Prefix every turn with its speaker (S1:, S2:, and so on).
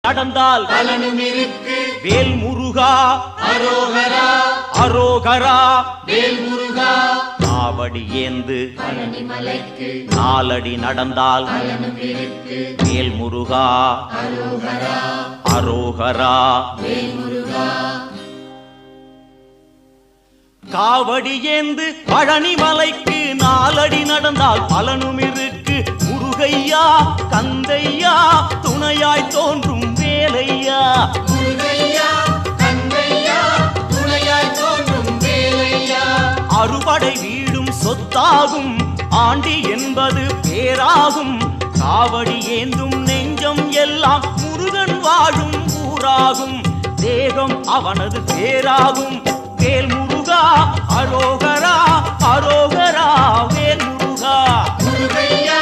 S1: நடந்தால்
S2: பலனும் இருக்கு.
S1: வேல் முருகா
S2: அரோகரா
S1: அரோகரா
S2: வேல் முருகா.
S1: காவடி ஏந்து
S2: பழனி மலைக்கு
S1: நாலடி நடந்தால்
S2: பலனும் இருக்கு.
S1: வேல் முருகா
S2: அரோகரா
S1: அரோகரா
S2: வேல் முருகா.
S1: காவடி ஏந்து பழனி மலைக்கு நாலடி நடந்தால் பலனும் இருக்கு. முருகையா கந்தையா துணையாய் தோன்றும் வேலையா.
S2: முருகையா கந்தையா துணையாய் தோன்றும் வேலையா.
S1: அறுபடை வீடும் சொத்தாகும் ஆண்டி என்பது பேராகும். காவடி ஏந்தும் நெஞ்சம் எல்லாம் முருகன் வாழும் ஊராகும். தேகம் அவனது பேராகும். வேல் முருகா அரோகரா அரோகரா வேல் முருகா.
S2: முருகையா